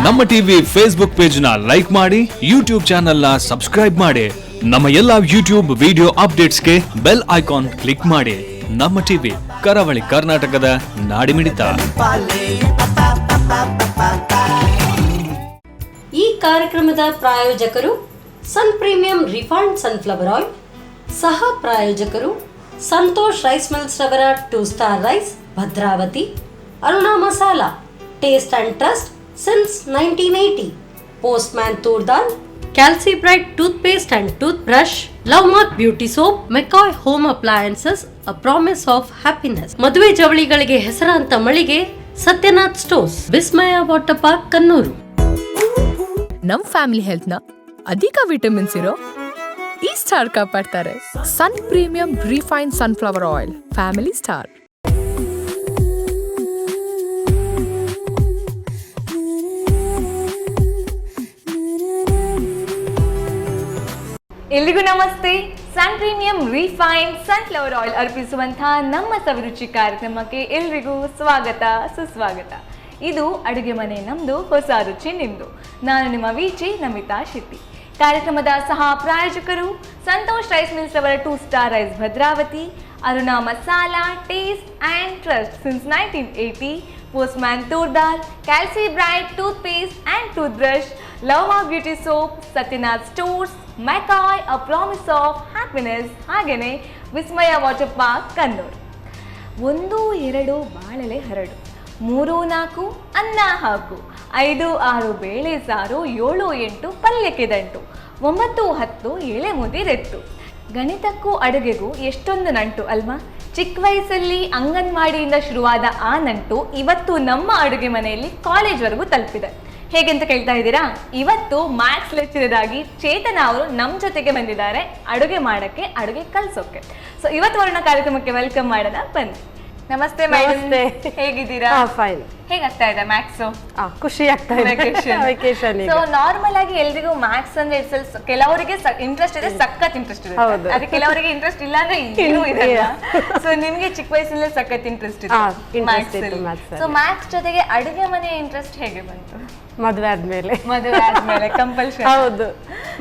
ನಮ್ಮ TV Facebook page ನ like ಮಾಡಿ, ಯೂಟ್ಯೂಬ್ ಚಾನೆಲ್ ನ ಸಬ್ಸ್ಕ್ರೈಬ್ ಮಾಡಿ. ನಮ್ಮ ಎಲ್ಲಾ ಯೂಟ್ಯೂಬ್ ವಿಡಿಯೋ ಅಪ್ಡೇಟ್ಸ್ಗೆ ಬೆಲ್ ಐಕಾನ್ ಕ್ಲಿಕ್ ಮಾಡಿ. ನಮ್ಮ ಟಿವಿ ಕರಾವಳಿ ಕರ್ನಾಟಕದ ನಾಡಿಮಿಡಿತ. ಈ ಕಾರ್ಯಕ್ರಮದ ಪ್ರಾಯೋಜಕರು Sun premium refined sunflower oil, ಸಹ ಪ್ರಾಯೋಜಕರು ಸಂತೋಷ್ ರೈಸ್ ಮಿಲ್ಸ್ ರವರ 2 Star Rice, Bhadravati. Aruna Masala, taste and trust since 1980. Postman toor dal, Calci Bright toothpaste and toothbrush, Love Mark beauty soap, McCoy home appliances, a promise of happiness. ಮದುವೆ ಜವಳಿಗಳಿಗೆ ಹೆಸರಾಂತ ಮಳಿಗೆ Satyanath Stores, Vismaya water park, Kannur. ನಮ್ family health ನ ಅಧಿಕ vitamins ಇರೋ ಈ ಸ್ಟಾರ್ ಕಾಪಾಡ್ತಾರೆ. Sun premium refined sunflower oil, family star. ಎಲ್ರಿಗೂ ನಮಸ್ತೆ. Sun premium refined sunflower oil ಅರ್ಪಿಸುವಂತಹ ನಮ್ಮ ಸವಿರುಚಿ ಕಾರ್ಯಕ್ರಮಕ್ಕೆ ಎಲ್ರಿಗೂ ಸ್ವಾಗತ, ಸುಸ್ವಾಗತ. ಇದು ಅಡುಗೆ ಮನೆ ನಮ್ದು, ಹೊಸ ರುಚಿ ನಿಮ್ದು. ನಾನು ನಿಮ್ಮ ವೀಚಿ ನಮಿತಾ ಶೆಟ್ಟಿ. ಕಾರ್ಯಕ್ರಮದ ಸಹ ಪ್ರಾಯೋಜಕರು ಸಂತೋಷ್ ರೈಸ್ ಮಿಲ್ಸ್ ಅವರ 2 Star Rice, Bhadravati. Aruna Masala, taste and trust since 1980. Postman toor dal, Calci Bright toothpaste and toothbrush, Love Mark beauty soap, Satyanath Stores, McCoy a promise of happiness, ಹಾಗೆಯೇ ವಿಸ್ಮಯ ವಾಟರ್ ಪಾರ್ಕ್, ಕನ್ನೂರು. 1, 2 ಬಾಳೆಲೆ ಹರಡು, 3, 4 ಅನ್ನ ಹಾಕು, 5, 6 ಬೇಳೆ ಸಾರು, 7, 8 ಪಲ್ಯಕ್ಕೆ ದಂಟು, 9, 10 ಎಳೆ ಮುದಿರೆತ್ತು. ಗಣಿತಕ್ಕೂ ಅಡುಗೆಗೂ ಎಷ್ಟೊಂದು ನಂಟು ಅಲ್ವಾ? ಚಿಕ್ಕ ವಯಸ್ಸಲ್ಲಿ ಅಂಗನವಾಡಿಯಿಂದ ಶುರುವಾದ ಆ ನಂಟು ಇವತ್ತು ನಮ್ಮ ಅಡುಗೆ ಮನೆಯಲ್ಲಿ ಕಾಲೇಜ್ವರೆಗೂ ತಲುಪಿದೆ. ಹೇಗೆಂತ ಕೇಳ್ತಾ ಇದ್ದೀರಾ? ಇವತ್ತು ಮ್ಯಾಥ್ಸ್ ಲೆಕ್ಚರರ್ ಆಗಿ ಚೇತನ ಅವರು ನಮ್ಮ ಜೊತೆಗೆ ಬಂದಿದ್ದಾರೆ, ಅಡುಗೆ ಮಾಡೋಕ್ಕೆ, ಅಡುಗೆ ಕಲಿಸೋಕೆ. ಸೊ ಇವತ್ತು ಅವರನ್ನ ಕಾರ್ಯಕ್ರಮಕ್ಕೆ ವೆಲ್ಕಮ್ ಮಾಡೋಣ, ಬನ್ನಿ. ನಮಸ್ತೆ ಮೇಡಮ್, ಹೇಗಿದ್ದೀರಾ? ಫೈನ್. ಹೇಗಾಗ್ತಾ ಇದೆ ಮ್ಯಾಥ್ಸ್? ಖುಷಿ ಆಗ್ತಾ ಇದೆ. ವೆಕೇಶನ್. ಸೊ ನಾರ್ಮಲ್ ಆಗಿ ಎಲ್ರಿಗೂ ಮ್ಯಾಥ್ಸ್ ಅಂದ್ರೆ ಕೆಲವರಿಗೆ ಇಂಟ್ರೆಸ್ಟ್ ಇದೆ, ಸಖತ್ ಇಂಟ್ರೆಸ್ಟ್ ಇದೆ. ಅದೇ ಕೆಲವರಿಗೆ ಇಂಟ್ರೆಸ್ಟ್ ಇಲ್ಲ ಅಂದ್ರೆ ಏನೂ ಇರಲ್ಲ. ಸೊ ನಿಮ್ಗೆ ಚಿಕ್ಕ ವಯಸ್ಸಲ್ಲೇ ಸಖತ್ ಇಂಟ್ರೆಸ್ಟ್ ಇದೆ ಮ್ಯಾಥ್ಸ್. ಸೊ ಮ್ಯಾಥ್ಸ್ ಜೊತೆಗೆ ಅಡುಗೆ ಮನೆ ಇಂಟ್ರೆಸ್ಟ್ ಹೇಗೆ ಬಂತು? ಮದ್ವೆ ಆದ್ಮೇಲೆ ಕಂಪಲ್ಷನ್. ಹೌದು,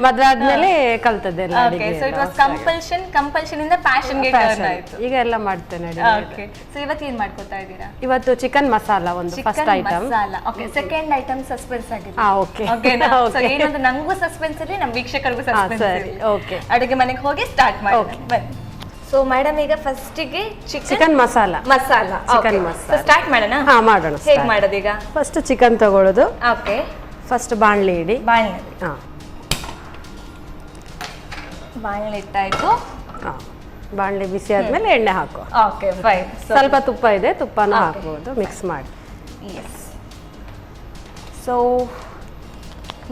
ಮದ್ವೆ ಆದ್ಮೇಲೆ ಕಲ್ತದ್ದೆ. ಸೊ ಇಟ್ ವಾಸ್ ಕಂಪಲ್ಷನ್ ಇಂದ ಪ್ಯಾಷನ್ ಗೆ ಟರ್ನ್ ಆಯ್ತು. ಈಗ ಎಲ್ಲ ಮಾಡ್ತೇನೆ. ಓಕೆ, ಸೊ ಇವತ್ತು ಏನ್ ಮಾಡ್ಕೊತಾ ಇದ್ದೀರಾ? ಇವತ್ತು ಚಿಕನ್ ಮಸಾಲಾ ಒಂದು first item. Okay, second item suspense ಆಗಿದೆ. ಓಕೆ. ಸೊ ಏನಂದ್ರೆ ನಂಗೂ ಸಸ್ಪೆನ್ಸ್ ಇರಲಿ, ನಮ್ಮ ವೀಕ್ಷಕರಿಗೂ ಸಸ್ಪೆನ್ಸ್ ಇರಲಿ. ಓಕೆ, ಅಡುಗೆ ಮನೆಗೆ ಹೋಗಿ ಸ್ಟಾರ್ಟ್ ಮಾಡೋಣ, ಬನ್ನಿ. ಸೊ ಮೇಡಮ್, ಈಗ ಫಸ್ಟಿಗೆ chicken masala chicken masala start ಮಾಡೋಣ. ಮಾಡೋಣ. ಹೇಗೆ ಮಾಡೋದು ಈಗ? ಫಸ್ಟ್ ಚಿಕನ್ ತಗೊಳ್ಳೋದು. ಓಕೆ, ಫಸ್ಟ್ ಬಾಣಲಿ ಇಡಿ. ಬಾಣಲೆ ಇಟ್ಟಾಯ್ತು. ಬಾಣಲಿ ಬಿಸಿ ಆದ್ಮೇಲೆ ಎಣ್ಣೆ ಹಾಕು. Okay, fine. ಸ್ವಲ್ಪ ತುಪ್ಪ ಇದೆ, ತುಪ್ಪನ ಹಾಕ್ಬೋದು, ಮಿಕ್ಸ್ ಮಾಡಿ. ಎಸ್. ಸೊ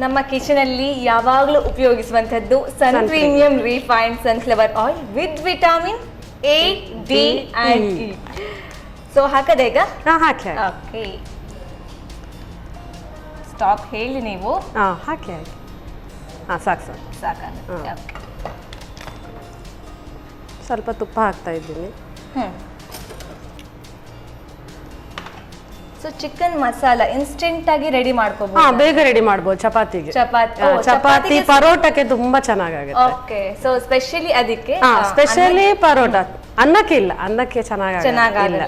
ನಮ್ಮ ಕಿಚನ್ ಅಲ್ಲಿ ಯಾವಾಗಲೂ ಉಪಯೋಗಿಸುವಂತದ್ದು Sun premium refined sunflower oil with vitamin A, D and E. So ಹಾಕದೆ ಈಗ? ಹಾಕಿ. ಓಕೆ, ಸ್ಟಾಪ್ ಹೇಳಿ ನೀವು. ಹಾಕಿ. ಸಾಕು. ಸ್ವಲ್ಪ ತುಪ್ಪ ಹಾಕ್ತಾ ಇದ್ದೀನಿ. ಸೊ ಚಿಕನ್ ಮಸಾಲಾ ಇನ್ಸ್ಟೆಂಟ್ ಆಗಿ ರೆಡಿ ಮಾಡ್ಕೋಬಹುದು. ಬೇಗ ರೆಡಿ ಮಾಡ್ಬೋದು. ಚಪಾತಿ ಪರೋಟಕ್ಕೆ ತುಂಬಾ ಚೆನ್ನಾಗುತ್ತೆ. ಓಕೆ, ಸೊ ಸ್ಪೆಷಲಿ ಅದಕ್ಕೆ ಸ್ಪೆಷಲಿ ಪರೋಟ. ಅನ್ನಕ್ಕೆ ಇಲ್ಲ, ಅನ್ನಕ್ಕೆ ಚೆನ್ನಾಗಲ್ಲ.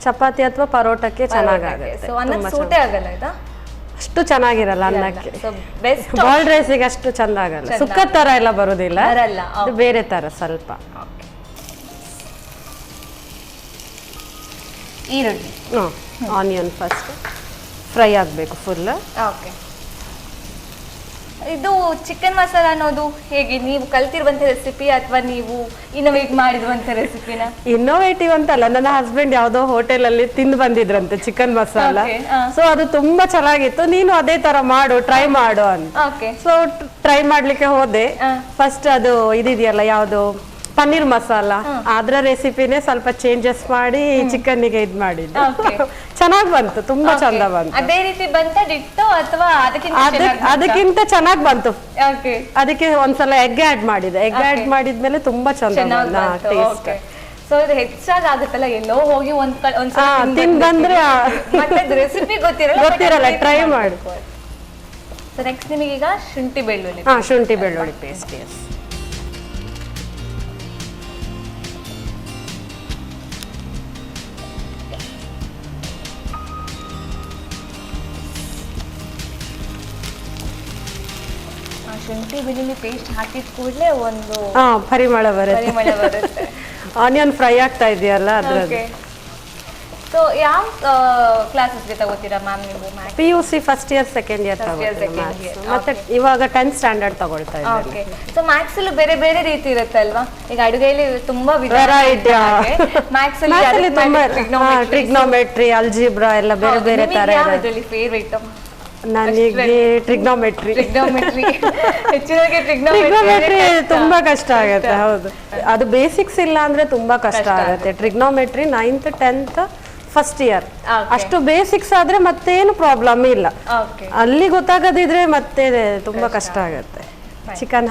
ಚಪಾತಿ ಅಥವಾ ಪರೋಟಕ್ಕೆ ಚೆನ್ನಾಗುತ್ತೆ. ಸೊ ಅನ್ನಕ್ಕೆ ಸೂಟೇ ಆಗಲ್ಲ ಇದು, ಅಷ್ಟು ಚೆನ್ನಾಗಿರಲ್ಲ ಅನ್ನಕ್ಕೆ. ಬಾಯ್ಲ್ಡ್ ರೈಸಿಗೆ ಅಷ್ಟು ಚಂದ ಆಗಲ್ಲ, ಸುಕ್ಕ ತರ ಎಲ್ಲ ಬರುದಿಲ್ಲ, ಅದು ಬೇರೆ ತರ ಸ್ವಲ್ಪ. ಈರುಳ್ಳಿ, ಆನಿಯನ್ ಫಸ್ಟ್ ಫ್ರೈ ಆಗಬೇಕು ಫುಲ್. ಓಕೆ, ಇದು ಚಿಕನ್ ಮಸಾಲಾ ಅನ್ನೋದು ಹೇಗೆ ನೀವು ಕಲ್ತಿರುವಂತ ರೆಸಿಪಿ ಅಥವಾ ನೀವು ಇನ್ನೋವೇಟ್ ಮಾಡಿರುವಂತ ರೆಸಿಪಿನ? ಇನ್ನೋವೇಟಿವ್ ಅಂತಲ್ಲ, ನನ್ನ ಹಸ್ಬೆಂಡ್ ಯಾವ್ದೋ ಹೋಟೆಲ್ ಅಲ್ಲಿ ತಿಂದು ಬಂದಿದ್ರಂತೆ ಚಿಕನ್ ಮಸಾಲಾ. ಸೊ ಅದು ತುಂಬಾ ಚೆನ್ನಾಗಿತ್ತು, ನೀನು ಅದೇ ತರ ಮಾಡು, ಟ್ರೈ ಮಾಡು ಅಂತ. ಸೊ ಟ್ರೈ ಮಾಡ್ಲಿಕ್ಕೆ ಹೋದೆ. ಫಸ್ಟ್ ಅದು ಇದಿದೆಯಲ್ಲ ಯಾವ್ದು ಪನ್ನೀರ್ ಮಸಾಲಾ, ಅದ್ರ ರೆಸಿಪಿನೇ ಸ್ವಲ್ಪ ಚೇಂಜಸ್ ಮಾಡಿ ಚಿಕನ್ನಿಗೆ ಇದ್ ಮಾಡಿದ್ದು. ಚೆನ್ನಾಗಿ ಬಂತು, ತುಂಬಾ ಚಂದ ಬಂತು. ಅದೇ ರೀತಿ ಬಂತ ಡಿಟ್ಟೋ ಅಥವಾ ಅದಕ್ಕಿಂತ ಚೆನ್ನಾಗಿ ಬಂತು. ಅದಕ್ಕೆ ಒಂದ್ಸಲ ಎಗ್ ಆಡ್ ಮಾಡಿದೆ. ಎಗ್ ಆಡ್ ಮಾಡಿದ್ಮೇಲೆ ತುಂಬಾ ಚಂದ ಟೇಸ್ಟ್. ಸೊ ಇದು ಹೆಚ್ಚಾಗಿ ಆಗುತ್ತಲ್ಲ, ಎಲ್ಲೋ ಹೋಗಿ ಒಂದ್ಸಲ ತಿಂದ್ ಬಂದ್ರೆ ಮತ್ತೆ ರೆಸಿಪಿ ಗೊತ್ತಿರಲ್ಲ ಟ್ರೈ ಮಾಡಿ. ಸೊ ನೆಕ್ಸ್ಟ್ ನಿಮಗೀಗ ಶುಂಠಿ ಬೆಳ್ಳುಳ್ಳಿ. ಶುಂಠಿ ಬೆಳ್ಳುಳ್ಳಿ ಪೇಸ್ಟ್. ಎಸ್. ಶುಂಠಿ ಬೆಳ್ಳುಳ್ಳಿ ಪೇಸ್ಟ್ ಹಾಕಿದ ಕೂಡಲೇ ಒಂದು ಪರಿಮಳ ಬರುತ್ತೆ. ಆನಿಯನ್ ಫ್ರೈ ಆಗ್ತಾ ಇದೆಯಲ್ಲ ಅದ್ರದ್ದು. ಸೊ ಯಾವ ಕ್ಲಾಸಸ್ಗೆ ತಗೋತೀರಾ ಮ್ಯಾಮ್ ನೀವು? PUC first year second year ತಗೋತೀನಿ. ಮತ್ತೆ ಇವಾಗ 10th ಸ್ಟ್ಯಾಂಡರ್ಡ್ ತಗೊಳ್ತಾ ಇದ್ದೀನಿ. ಸೊ ಮ್ಯಾಥ್ಸ್ ಅಲ್ಲಿ ಬೇರೆ ಬೇರೆ ರೀತಿ ಇರುತ್ತೆ ಅಲ್ವಾ? ಈಗ ಅಡುಗೆಯಲ್ಲಿ ತುಂಬಾ ವೆರೈಟಿ. ಮ್ಯಾಥ್ಸ್ ಅಲ್ಲಿ ತುಂಬಾ ಟ್ರಿಗ್ನೋಮೆಟ್ರಿ, ಅಲ್ಜಿಬ್ರಾ ಎಲ್ಲ ಬೇರೆ ಬೇರೆ ತರ ಇದೆ. ಫೇವರೇಟ್ ನನಗೆ ಟ್ರಿಗ್ನೋಮೆಟ್ರಿ ಟ್ರಿಗ್ನೋಮೆಟ್ರಿ ತುಂಬಾ ಕಷ್ಟ ಆಗುತ್ತೆ. ಹೌದು, ಅದು ಬೇಸಿಕ್ಸ್ ಇಲ್ಲ ಅಂದ್ರೆ ತುಂಬಾ ಕಷ್ಟ ಆಗುತ್ತೆ. Trigonometry 9th 10th first year ಅಷ್ಟು ಬೇಸಿಕ್ಸ್ ಆದ್ರೆ ಮತ್ತೇನು ಪ್ರಾಬ್ಲಮ್ ಇಲ್ಲ. ಅಲ್ಲಿ ಗೊತ್ತಾಗದಿದ್ರೆ ಮತ್ತೆ ತುಂಬಾ ಕಷ್ಟ ಆಗುತ್ತೆ. ಚಿಕನ್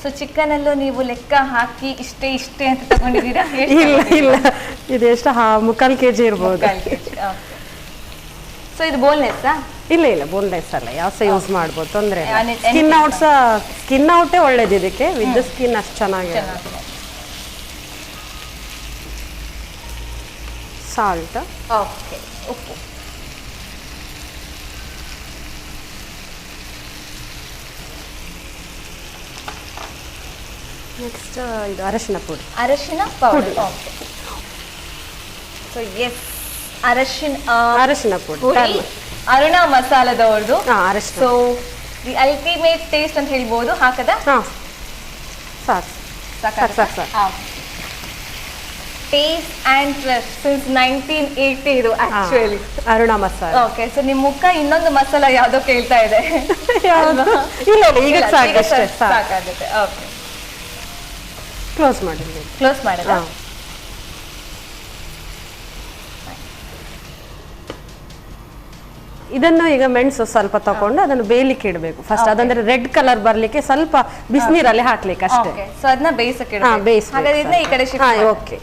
ಸೊ ಚಿಕನ್ ಅಲ್ಲೂ ನೀವು ಲೆಕ್ಕ ಹಾಕಿ ಇಷ್ಟೇ ಅಂತ ತಗೊಂಡಿದ್ದೀರಾ? ಇಲ್ಲ ಇದೆಷ್ಟು 3/4 kg ಇರ್ಬೋದು. ಸೊ ಇದು ಬೋನ್ಲೆಸ್? ಇಲ್ಲ ಬೋನ್ಲೆಸ್ ಅಲ್ಲ, ಯಾವ ಸಹ ಯೂಸ್ ಮಾಡ್ಬೋದು, ತೊಂದ್ರೆ ಇಲ್ಲ. ಸ್ಕಿನ್ ಔಟೇ ಒಳ್ಳೇದು ಇದಕ್ಕೆ. ವಿತ್ ಸ್ಕಿನ್ ಅಷ್ಟು ಚೆನ್ನಾಗಿದೆ. ಸಾಲ್ಟ್, ಓಕೆ, ಉಪ್ಪು, ನೆಕ್ಸ್ಟ್ ಇದು ಅರಶಿನ ಪುಡಿ. ಓಕೆ. ಸೊ ಎಸ್, ಅರಶಿನ ಪುಡಿ ಅರುಣ ಮಸಾಲದವ್ರದ್ದು. ಸೊ ದಿ ಅಲ್ಟಿಮೇಟ್ ಟೇಸ್ಟ್ ಅಂತ ಹೇಳ್ಬೋದು. ಹಾಕದ ಟೇಸ್ಟ್ ಅಂಡ್ ಟ್ರಸ್ಟ್ ಸಿನ್ಸ್ 1980 ಇದು actually Aruna Masala. Okay. So ನಿಮ್ ಮುಖ ಇನ್ನೊಂದು ಮಸಾಲ ಯಾವ್ದೋ ಕೇಳ್ತಾ ಇದೆ. ಇಲ್ಲ ಈಗ ಸಾಕಾಗುತ್ತೆ. ಓಕೆ, ಕ್ಲೋಸ್ ಮಾಡಿದ. ಇದನ್ನು ಈಗ ಮೆಣಸು ಸ್ವಲ್ಪ ತಕೊಂಡು ಅದನ್ನು ಬೇಯಲಿಕ್ಕೆ ಇಡಬೇಕು ಫಸ್ಟ್. ಅದಂದ್ರೆ ರೆಡ್ ಕಲರ್ ಬರ್ಲಿಕ್ಕೆ ಸ್ವಲ್ಪ ಬಿಸಿನೀರಲ್ಲಿ ಹಾಕ್ಲಿಕ್ಕೆ ಅಷ್ಟೇ. ಸೊ ಅದನ್ನ ಬೇಯಿಸಕ್ಕೆ ಇಡಬೇಕು. ಹಾಗಾದ್ರೆ ಈ ಕಡೆ ಶಿಫ್ಟ್ ಮಾಡಿ. ಓಕೆ.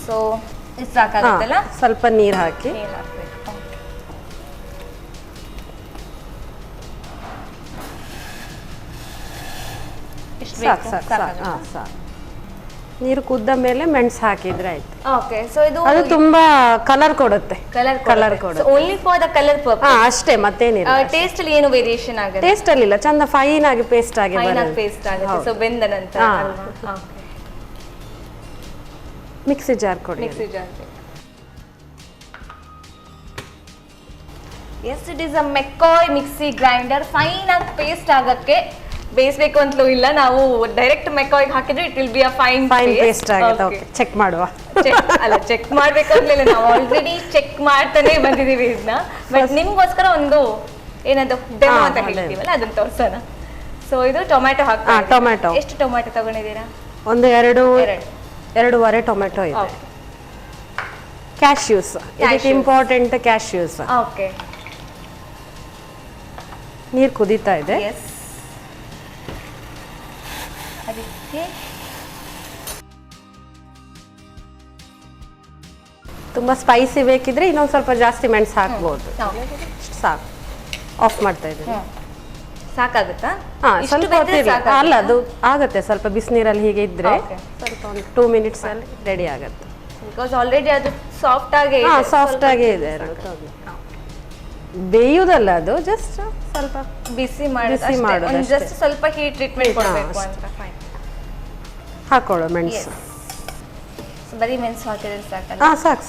ಸೊ ಇದು ಸಾಕಾಗುತ್ತಲ್ಲ? ಸ್ವಲ್ಪ ನೀರು ಹಾಕಿ ಸಾಕು. ನೀರು ಕುದ್ದ ಮೇಲೆ ಮೆಣಸು ಹಾಕಿದ್ರೆ ಆಯ್ತು. ಓಕೆ. ಸೊ ಅದು ತುಂಬಾ ಕಲರ್ ಕೊಡುತ್ತೆ. Only for the colour purpose ಅಷ್ಟೇ, ಮತ್ತೇನಿಲ್ಲ. ಟೇಸ್ಟ್ ಅಲ್ಲಿ ಏನು ವೇರಿಯೇಷನ್ ಆಗುತ್ತೆ? ಟೇಸ್ಟ್ ಅಲ್ಲಿ ಇಲ್ಲ, ಚಂದ ಫೈನ್ ಆಗಿ ಪೇಸ್ಟ್ ಆಗಿ ಆಗುತ್ತೆ. ಸೊ ಬೆಂದ ನಂತರ ಮಿಕ್ಸಿ ಜಾರ್ ಕೊಡಿ. Yes, it is a McCoy mixie grinder. Fine ಆಗಿ ಪೇಸ್ಟ್ ಆಗಕ್ಕೆ ಬೇಯಿಸಬೇಕು ಅಂತಲೂ ಇಲ್ಲ, ನಾವು ಡೈರೆಕ್ಟ್ ಮೆಕಾಯ್ ಹಾಕಿದ್ರೆ it will be a fine paste ಆಗುತ್ತೆ. ಓಕೆ, ಚೆಕ್ ಮಾಡುವ. ಚೆಕ್ ಮಾಡ್ಬೇಕು ಅಂತಲಿಲ್ಲ, ನಾವು ಆಲ್ರೆಡಿ ಚೆಕ್ ಮಾಡ್ತಾನೆ ಬಂದಿದೀವಿ ಇದನ್ನ. ಬಟ್ ನಿಮ್ಗೋಸ್ಕರ ಒಂದು ಏನದು ಡೆಮೋ ಅಂತ ಹೇಳ್ತೀವಲ್ಲ, ಅದನ್ನ ತೋರ್ಸೋಣ. ಸೊ ಇದು ಟೊಮ್ಯಾಟೊ ಹಾಕಿ. ಟೊಮ್ಯಾಟೊ ಎಷ್ಟು ಟೊಮ್ಯಾಟೊ ತಗೊಂಡಿದ್ದೀರಾ? ಒಂದು 2.5 ಟೊಮ್ಯಾಟೊ ಇದೆ. ಕ್ಯಾಶ್ಯೂಸ್, ಇದಕ್ಕೆ ಇಂಪಾರ್ಟೆಂಟ್ ಕ್ಯಾಶ್ಯೂಸ್. ಓಕೆ. ನೀರು ಕುದೀತಾ ಇದೆ. ಅದಕ್ಕೆ ತುಂಬಾ ಸ್ಪೈಸಿ ಬೇಕಿದ್ರೆ ಇನ್ನೊಂದು ಸ್ವಲ್ಪ ಜಾಸ್ತಿ ಮೆಣಸು ಹಾಕ್ಬೋದು. ಸಾಕು. ಆಫ್ ಮಾಡ್ತಾ ಇದ್ದೀನಿ. ಸಾಕಾಗುತ್ತಾ? ಸ್ವಲ್ಪ ಅಲ್ಲ, ಅದು ಆಗತ್ತೆ. ಸ್ವಲ್ಪ ಬಿಸಿನೀರಲ್ಲಿ ಹೀಗೆ ಇದ್ರೆ ಸ್ವಲ್ಪ ಒಂದು 2 minutes ಅಲ್ಲಿ ರೆಡಿ ಆಗುತ್ತೆ. ಬಿಕಾಸ್ ಆಲ್ರೆಡಿ ಅದು ಸಾಫ್ಟ್ ಆಗೇ ಇದೆ. ಬೇಯುವುದಲ್ಲ, ಅದು ಜಸ್ಟ್ ಸ್ವಲ್ಪ ಬಿಸಿ ಮಾಡೋದು. ಜಸ್ಟ್ ಸ್ವಲ್ಪ ಹೀಟ್ ಟ್ರೀಟ್ಮೆಂಟ್ ಕೊಡಬೇಕು ಅಂತ. ಹಾಕೊಳ್ಳೋ ಮೆಣಸು. ಬರೀ ಮೆಣಸು ಹಾಕಿದ್ರೆ ಸಾಕಲ್ಲ? ಸಾಕು.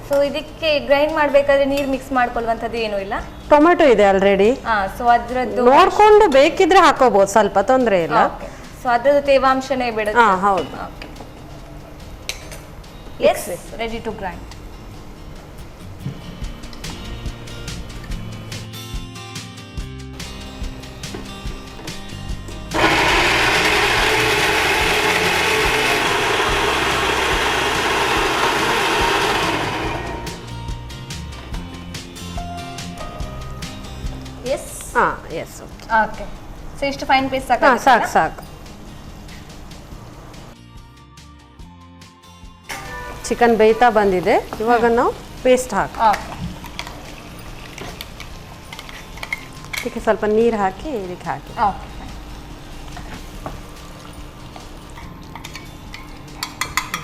ಸೊ ಇದಕ್ಕೆ ಗ್ರೈಂಡ್ ಮಾಡ್ಬೇಕಾದ್ರೆ ನೀರು ಮಿಕ್ಸ್ ಮಾಡ್ಕೊಳ್ಳುವಂಥದ್ದು ಏನೂ ಇಲ್ಲ? ಟೊಮೆಟೊ ಇದೆ ಆಲ್ರೆಡಿ. ಸೊ ಅದ್ರದ್ದು ನೋಡ್ಕೊಂಡು ಬೇಕಿದ್ರೆ ಹಾಕೋಬಹುದು, ಸ್ವಲ್ಪ ತೊಂದರೆ ಇಲ್ಲ. ಸೊ ಅದ್ರದ್ದು ತೇವಾಂಶನೇ ಬಿಡುತ್ತೆ. ಹೌದು. Yes, ready to grind. Yes okay. So ಇಷ್ಟು ಫೈನ್ ಪೇಸ್ಟ್ ಹಾಂ ಸಾಕು. ಸಾಕು. ಚಿಕನ್ ಬೇಯ್ತಾ ಬಂದಿದೆ, ಇವಾಗ ನಾವು ಪೇಸ್ಟ್ ಹಾಕಿ ಓಕೆ. ಇದಕ್ಕೆ ಸ್ವಲ್ಪ ನೀರು ಹಾಕಿ ಇದಕ್ಕೆ ಹಾಕಿ. ಓಕೆ.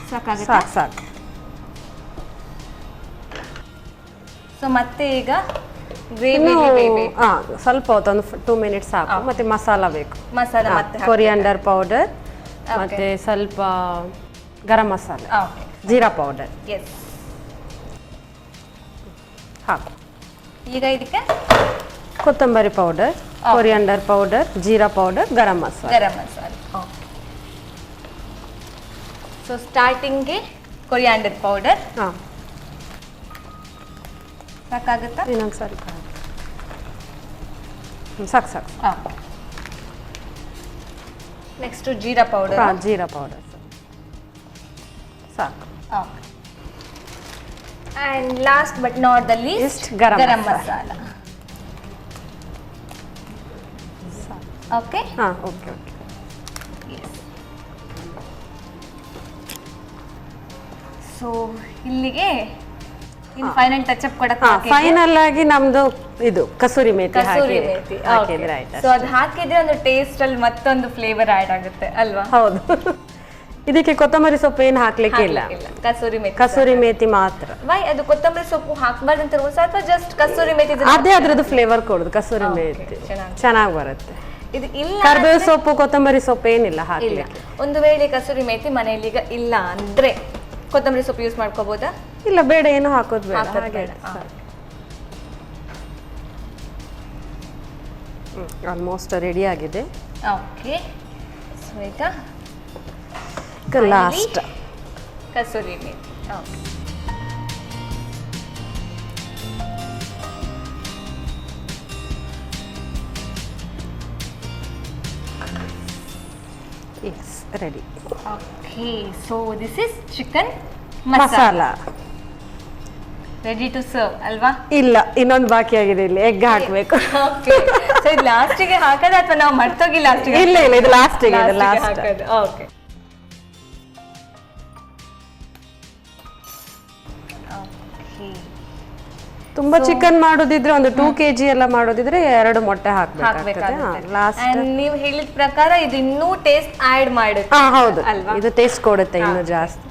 ಸಾಕಾಗುತ್ತಾ? ಸಾಕು. ಸೊ ಮತ್ತೆ ಈಗ ಗ್ರೇವಿ ಇನ್ನು ಸ್ವಲ್ಪ ಹೊತ್ತು ಒಂದು 2 ಮಿನಿಟ್ಸ್ ಸಾಕು. ಮತ್ತೆ ಮಸಾಲ ಬೇಕು. ಮಸಾಲ ಮತ್ತೆ ಕೊರಿಯಾಂಡರ್ ಪೌಡರ್, ಮತ್ತೆ ಸ್ವಲ್ಪ garam masala, okay. Jeera powder yes. ಹಾಕು. ಈಗ ಇದಕ್ಕೆ ಕೊತ್ತಂಬರಿ powder, coriander powder, jeera powder, garam masala. Garam masala. Okay. So ಸ್ಟಾರ್ಟಿಂಗ್ಗೆ ಕೊರಿಯಾಂಡರ್ ಪೌಡರ್ ಹಾಂ, ಸಾಕಾಗುತ್ತಾ? ಇನ್ನೊಂದು ಸ್ವಲ್ಪ ಸಾಕು. Next jeera powder. ಹಾಂ, ಜೀರಾ ಪೌಡರ್ ಸಾಕು. Okay. And last but not the least garam masala. Okay. ಹಾಂ, ಓಕೆ. ಸೊ ಇಲ್ಲಿಗೆ ಇನ್ನು ಫೈನಲ್ ಟಚ್ ಅಪ್ ಕೊಡಕ್ಕೆ ಫೈನಲ್ ಆಗಿ ನಮ್ದು ಇದು ಕಸೂರಿ ಮೇಥಿ ಕಸೂರಿ ಮೇಥಿ ಹಾಕಿದ್ರೆ ಆಯ್ತು. ಸೊ ಅದು ಹಾಕಿದ್ರೆ ಒಂದು ಟೇಸ್ಟ್ ಅಲ್ಲಿ ಮತ್ತೊಂದು ಫ್ಲೇವರ್ ಆಡ್ ಆಗುತ್ತೆ ಅಲ್ವಾ? ಹೌದು. ಇದಕ್ಕೆ ಕೊತ್ತಂಬರಿ ಸೊಪ್ಪು ಏನು ಹಾಕ್ಲಿಕ್ಕೆ ಇಲ್ಲ, ಕಸೂರಿ ಮೇಥಿ ಮಾತ್ರ. ವೈ ಅದು ಕೊತ್ತಂಬರಿ ಸೊಪ್ಪು ಹಾಕಬಾರ್ದು ಅಂತ ರೂಲ್ಸ್ ಅಥವಾ ಜಸ್ಟ್ ಕಸೂರಿ ಮೇಥಿ ಅದೇ ಅದ್ರದ್ದು ಫ್ಲೇವರ್ ಕೊಡುದು. ಕಸೂರಿ ಮೇಥಿ ಚೆನ್ನಾಗಿ ಬರುತ್ತೆ. ಇದು ಇಲ್ಲ, ಕರ್ಬೇವು ಸೊಪ್ಪು ಕೊತ್ತಂಬರಿ ಸೊಪ್ಪು ಏನಿಲ್ಲ ಹಾಕ್ಲಿಕ್ಕೆ. ಒಂದು ವೇಳೆ ಕಸೂರಿ ಮೇಥಿ ಮನೆಯಲ್ಲಿ ಈಗ ಇಲ್ಲ ಅಂದ್ರೆ ಕೊತ್ತಂಬರಿ ಸೊಪ್ಪು ಯೂಸ್ ಮಾಡ್ಕೋಬಹುದಾ? ಇಲ್ಲ, ಬೇಡ, ಏನು ಹಾಕೋದು ಬೇಡ. ಆಲ್ಮೋಸ್ಟ್ ರೆಡಿ ಆಗಿದೆ. ಓಕೆ. ಸೊ ಈಗ last kasuri methi. Okay. Yes, ready. Okay. So this is chicken masala ready to serve ಅಲ್ವಾ? ಇಲ್ಲ, ಇನ್ನೊಂದು ಬಾಕಿ ಆಗಿದೆ. ಇಲ್ಲಿ ಎಗ್ ಹಾಕ್ಬೇಕು. ಓಕೆ. ಸೊ ಇದು ಲಾಸ್ಟಿಗೆ ಹಾಕೋದ ಅಥವಾ ನಾವು ಮರ್ತೋಗಿ ಲಾಸ್ಟಿಗೆ? ಇಲ್ಲ, ಇದು ಲಾಸ್ಟಿಗೆ. ಓಕೆ. ತುಂಬಾ ಚಿಕನ್ ಮಾಡೋದಿದ್ರೆ ಒಂದು 2 kg ಎಲ್ಲ ಮಾಡೋದಿದ್ರೆ 2 ಮೊಟ್ಟೆ ಹಾಕ್ಬೇಕಾಗ್ತದೆ. ಲಾಸ್ಟ್ ನೀವು ಹೇಳಿದ ಪ್ರಕಾರ ಇದು ಇನ್ನೂ ಟೇಸ್ಟ್ ಆಡ್ ಮಾಡುತ್ತೆ. ಹೌದು, ಇದು ಟೇಸ್ಟ್ ಕೊಡುತ್ತೆ ಇನ್ನೂ ಜಾಸ್ತಿ.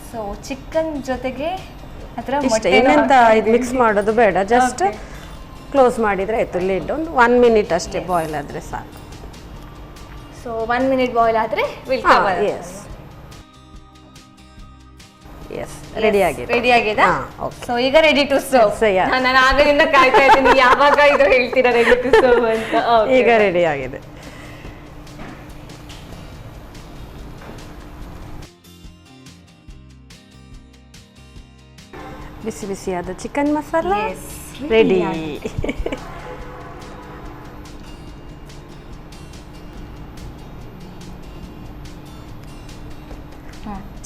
ಸೊ ಚಿಕನ್ ಜೊತೆಗೆ ಇಷ್ಟೇ, ಇನ್ನೆಂತ ಇದು ಮಿಕ್ಸ್ ಮಾಡೋದು ಬೇಡ. ಜಸ್ಟ್ ಕ್ಲೋಸ್ ಮಾಡಿದ್ರೆ ಆಯ್ತು. ಲಿಡ್ ಒಂದು 1 ಮಿನಿಟ್ ಅಷ್ಟೇ ಬಾಯ್ಲ್ ಆದ್ರೆ ಸಾಕು. ಸೊ 1 ಮಿನಿಟ್ ಬಾಯ್ಲ್ ಆದ್ರೆ ವಿಲ್ ಕವರ್. ಎಸ್, ರೆಡಿ ಆಗಿದೆ. ರೆಡಿ ಆಗಿದೆ. ಸೊ ಈಗ ರೆಡಿ ಟು ಸರ್ವ್. ನಾನು ಆಗದಿಂದ ಕಾಯ್ತಾ ಇದ್ದೀನಿ ಯಾವಾಗ ಇದು ಹೇಳ್ತೀರಾ ರೆಡಿ ಟು ಸರ್ವ್ ಅಂತ. ಈಗ ರೆಡಿ ಆಗಿದೆ. ಬಿಸಿ ಬಿಸಿಯಾದ chicken masala ready.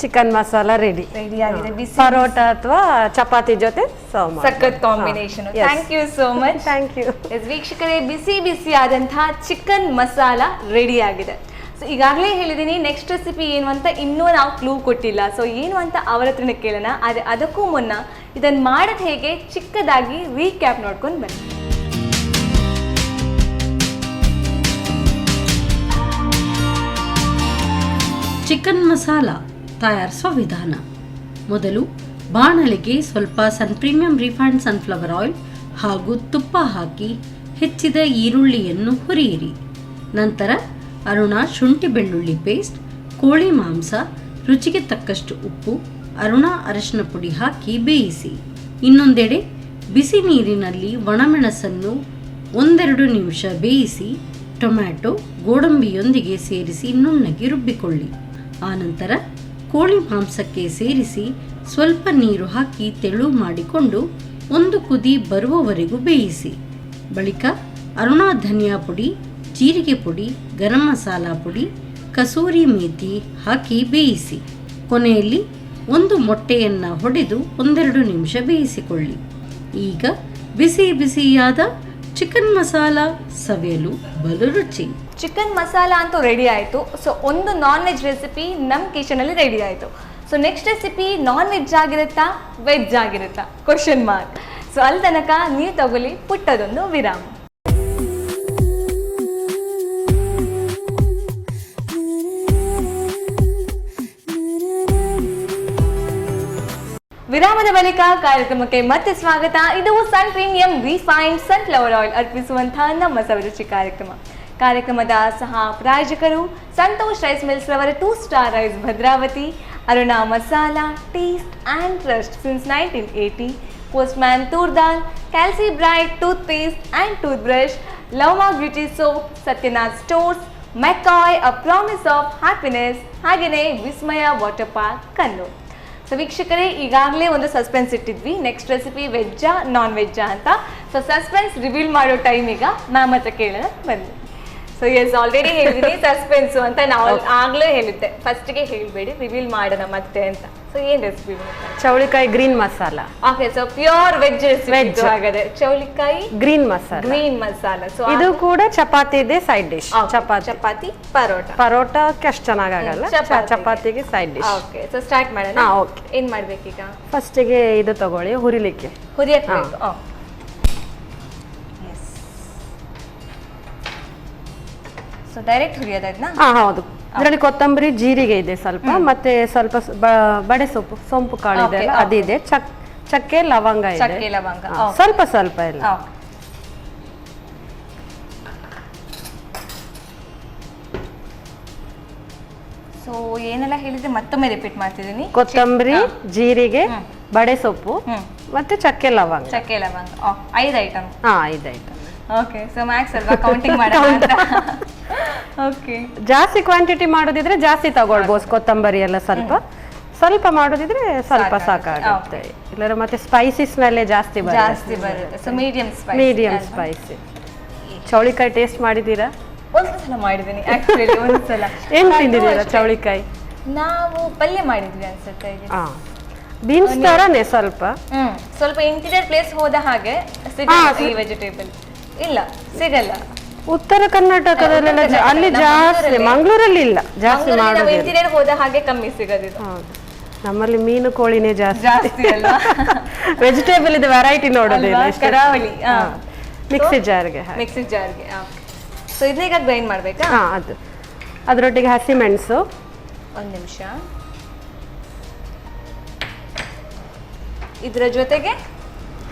Chicken masala ready ಆಗಿದೆ. ಪರೋಟ ಅಥವಾ ಚಪಾತಿ ಜೊತೆ ಸರ್ವ್ ಮಾಡಿ. ಸಖತ್ combination. Thank you so much. Thank you. ವೀಕ್ಷಕರೇ, ಬಿಸಿ ಬಿಸಿ ಆದಂತಹ ಚಿಕನ್ ಮಸಾಲ ರೆಡಿ ಆಗಿದೆ. ಸೊ ಈಗಾಗಲೇ ಹೇಳಿದ್ದೀನಿ ನೆಕ್ಸ್ಟ್ ರೆಸಿಪಿ ಏನು ಅಂತ ಇನ್ನೂ ನಾವು ಕ್ಲೂ ಕೊಟ್ಟಿಲ್ಲ. ಸೊ ಏನು ಅಂತ ಅವರ ಹತ್ರನೇ ಕೇಳೋಣ. ಆದರೆ ಅದಕ್ಕೂ ಮುನ್ನ ಇದನ್ನು ಮಾಡೋದು ಹೇಗೆ ಚಿಕ್ಕದಾಗಿ ರೀಕ್ಯಾಪ್ ನೋಡ್ಕೊಂಡು ಬನ್ನಿ. ಚಿಕನ್ ಮಸಾಲ ತಯಾರಿಸುವ ವಿಧಾನ. ಮೊದಲು ಬಾಣಲೆಗೆ ಸ್ವಲ್ಪ ಸನ್ ಪ್ರೀಮಿಯಂ ರಿಫೈನ್ಡ್ ಸನ್ಫ್ಲವರ್ ಆಯಿಲ್ ಹಾಗೂ ತುಪ್ಪ ಹಾಕಿ ಹೆಚ್ಚಿದ ಈರುಳ್ಳಿಯನ್ನು ಹುರಿಯಿರಿ. ನಂತರ ಅರುಣ ಶುಂಠಿ ಬೆಳ್ಳುಳ್ಳಿ ಪೇಸ್ಟ್, ಕೋಳಿ ಮಾಂಸ, ರುಚಿಗೆ ತಕ್ಕಷ್ಟು ಉಪ್ಪು, ಅರುಣ ಅರಿಶಿನ ಪುಡಿ ಹಾಕಿ ಬೇಯಿಸಿ. ಇನ್ನೊಂದೆಡೆ ಬಿಸಿ ನೀರಿನಲ್ಲಿ ಒಣಮೆಣಸನ್ನು 1-2 ನಿಮಿಷ ಬೇಯಿಸಿ ಟೊಮ್ಯಾಟೊ ಗೋಡಂಬಿಯೊಂದಿಗೆ ಸೇರಿಸಿ ನುಣ್ಣಗೆ ರುಬ್ಬಿಕೊಳ್ಳಿ. ಆನಂತರ ಕೋಳಿ ಮಾಂಸಕ್ಕೆ ಸೇರಿಸಿ ಸ್ವಲ್ಪ ನೀರು ಹಾಕಿ ತೆಳು ಮಾಡಿಕೊಂಡು 1 ಕುದಿ ಬರುವವರೆಗೂ ಬೇಯಿಸಿ. ಬಳಿಕ ಅರುಣ ಧನಿಯಾ ಪುಡಿ, ಜೀರಿಗೆ ಪುಡಿ, ಗರಂ ಮಸಾಲ ಪುಡಿ, ಕಸೂರಿ ಮೇಥಿ ಹಾಕಿ ಬೇಯಿಸಿ. ಕೊನೆಯಲ್ಲಿ 1 ಮೊಟ್ಟೆಯನ್ನು ಹೊಡೆದು 1-2 ನಿಮಿಷ ಬೇಯಿಸಿಕೊಳ್ಳಿ. ಈಗ ಬಿಸಿ ಬಿಸಿಯಾದ ಚಿಕನ್ ಮಸಾಲ ಸವಿಯಲು ಬಲು ರುಚಿ. ಚಿಕನ್ ಮಸಾಲ ಅಂತೂ ರೆಡಿ ಆಯಿತು. ಸೊ ಒಂದು ನಾನ್ ವೆಜ್ ರೆಸಿಪಿ ನಮ್ಮ ಕಿಚನಲ್ಲಿ ರೆಡಿ ಆಯಿತು. So next recipe non veg ಆಗಿರುತ್ತಾ ವೆಜ್ ಆಗಿರುತ್ತಾ ಕ್ವಶನ್ ಮಾರ್ಕ್. ಸೊ ಅಲ್ಲಿ ತನಕ ನೀವು ತಗೊಳ್ಳಿ ಪುಟ್ಟದೊಂದು ವಿರಾಮ. ವಿರಾಮದ ಬಳಿಕ ಕಾರ್ಯಕ್ರಮಕ್ಕೆ ಮತ್ತೆ ಸ್ವಾಗತ. ಇದು Sun premium refined sunflower oil ಅರ್ಪಿಸುವಂತಹ ನಮ್ಮ ಸವಿರುಚಿ ಕಾರ್ಯಕ್ರಮದ ಸಹ ಪ್ರಾಯೋಜಕರು ಸಂತೋಷ್ ರೈಸ್ ಮಿಲ್ಸ್ ರವರ 2 Star Rice Bhadravati, Aruna Masala, taste and trust since 1980, Postman toor dal, Calci Bright toothpaste and toothbrush, Love Mark beauty soap, Satyanath Stores, McCoy a promise of happiness, ಹಾಗೆಯೇ Vismaya water park Kannur. So ವೀಕ್ಷಕರೇ, ಈಗಾಗಲೇ ಒಂದು ಸಸ್ಪೆನ್ಸ್ ಇಟ್ಟಿದ್ವಿ, ನೆಕ್ಸ್ಟ್ ರೆಸಿಪಿ ವೆಜ್ಜಾ ನಾನ್ ವೆಜ್ಜಾ ಅಂತ. ಸೊ ಸಸ್ಪೆನ್ಸ್ ರಿವೀಲ್ ಮಾಡೋ ಟೈಮ್ ಈಗ ಮ್ಯಾಮ್ ಹತ್ರ ಕೇಳೋಣ ಬನ್ನಿ. ಸೊ ಎಸ್, ಆಲ್ರೆಡಿ ಹೇಳಿದ್ದೀನಿ ಸಸ್ಪೆನ್ಸು ಅಂತ. ನಾವು ಆಗಲೇ ಹೇಳಿದ್ದೆ, ಫಸ್ಟಿಗೆ ಹೇಳಬೇಡಿ, ರಿವೀಲ್ ಮಾಡೋಣ ಮತ್ತೆ ಅಂತ. ಸೊ ಏನು ರೆಸಿಪಿ? ಚೌಳಿಕಾಯಿ green masala. Okay, so pure veg recipe ಆಗಿದೆ. ಚೌಳಿಕಾಯಿ ಗ್ರೀನ್ ಮಸಾಲ. ಸೊ ಇದು ಕೂಡ ಚಪಾತಿ ಇದೆ ಸೈಡ್ ಡಿಶ್. ಚಪಾತಿ ಪರೋಟಕ್ಕೆ ಅಷ್ಟು ಚೆನ್ನಾಗಲ್ಲ, ಚಪಾತಿಗೆ side dish. Okay, so start ಮಾಡೋಣ. ಓಕೆ, ಏನ್ ಮಾಡ್ಬೇಕೀಗ? ಫಸ್ಟಿಗೆ ಇದು ತಗೊಳ್ಳಿ, ಹುರಿಲಿಕ್ಕೆ. ಹುರಿಯಕ್ಕೆ ಸೊ ಡೈರೆಕ್ಟ್ ಹುರಿಯೋದನ್ನ? ಹೌದು. ಇದರಲ್ಲಿ ಕೊತ್ತಂಬರಿ, ಜೀರಿಗೆ ಇದೆ ಸ್ವಲ್ಪ, ಮತ್ತೆ ಸ್ವಲ್ಪ ಬಡೆ ಸೊಂಪು ಕಾಳು ಇದೆ, ಅದಿದೆ. ಚಕ್ಕೆ ಲವಂಗ ಇದೆ, ಸ್ವಲ್ಪ ಎಲ್ಲ. ಸೊ ಏನೆಲ್ಲ ಹೇಳಿದ್ರೆ ಮತ್ತೊಮ್ಮೆ ರಿಪೀಟ್ ಮಾಡ್ತಿದ್ದೀನಿ. ಕೊತ್ತಂಬರಿ, ಜೀರಿಗೆ, ಬಡೆ ಸೊಪ್ಪು ಮತ್ತೆ ಚಕ್ಕೆ ಲವಂಗ. 5 item. 5 item. Okay, so Max ಅಲ್ವಾ ಕೌಂಟಿಂಗ್ ಮಾಡೋಣ. ಓಕೆ, ಜಾಸ್ತಿ ಕ್ವಾಂಟಿಟಿ ಮಾಡೋದಿದ್ರೆ ಜಾಸ್ತಿ ತಗೊಳ್ಬೋದು. ಕೊತ್ತಂಬರಿ ಎಲ್ಲ ಸ್ವಲ್ಪ ಮಾಡೋದಿದ್ರೆ ಸ್ವಲ್ಪ ಸಾಕಾಗುತ್ತೆ. ಇಲ್ಲರ ಮತ್ತೆ ಸ್ಪೈಸಿಸ್ ಮೇಲೆ ಜಾಸ್ತಿ ಬರುತ್ತೆ. So medium spicy. ಚೌಳಿಕಾಯಿ ಟೇಸ್ಟ್ ಮಾಡಿದ್ದೀರಾ? ಒಂದ್ಸಲ ಮಾಡಿದ್ದೀನಿ ಆಕ್ಚುಲಿ, ಒಂದ್ಸಲ. ಏನ್ ತಿಂದಿದ್ದೀರಾ ಚೌಳಿಕಾಯಿ? ನಾವು ಪಲ್ಯ ಮಾಡಿದ್ವಿ ಅನ್ಸುತ್ತೆ. ಬೀನ್ಸ್ ತರನೇ ಸ್ವಲ್ಪ ಇಂಟೀರಿಯರ್ ಪ್ಲೇಸ್ ಹೋದ ಹಾಗೆ ಈ ವೆಜಿಟೇಬಲ್ ಇಲ್ಲ, ಸಿಗಲ್ಲ. ಉತ್ತರ ಕರ್ನಾಟಕದಲ್ಲೆಲ್ಲ ಅಲ್ಲಿ ಜಾಸ್ತಿ, ಮಂಗಳೂರಲ್ಲಿ ಇಲ್ಲ ಜಾಸ್ತಿ ಮಾಡೋದು. ಇಂಟೀರಿಯರ್ ಹೋದ ಹಾಗೆ ಕಮ್ಮಿ ಸಿಗೋದಿಲ್ಲ. ನಮ್ಮಲ್ಲಿ ಮೀನು ಕೋಳಿನೇ ಜಾಸ್ತಿ ಅಲ್ಲ. ವೆಜಿಟೇಬಲ್ ಇದೆ ವೆರೈಟಿ ನೋಡೋದಿಲ್ಲ. ಕರಾವಳಿ ಮಿಕ್ಸಿ ಜಾರ್ಗೆ. ಸೊ ಇದನ್ನೀಗ ಗ್ರೈಂಡ್ ಮಾಡ್ಬೇಕಾ? ಅದು ಅದರೊಟ್ಟಿಗೆ ಹಸಿ ಮೆಣಸು. ಒಂದು ನಿಮಿಷ. ಇದರ ಜೊತೆಗೆ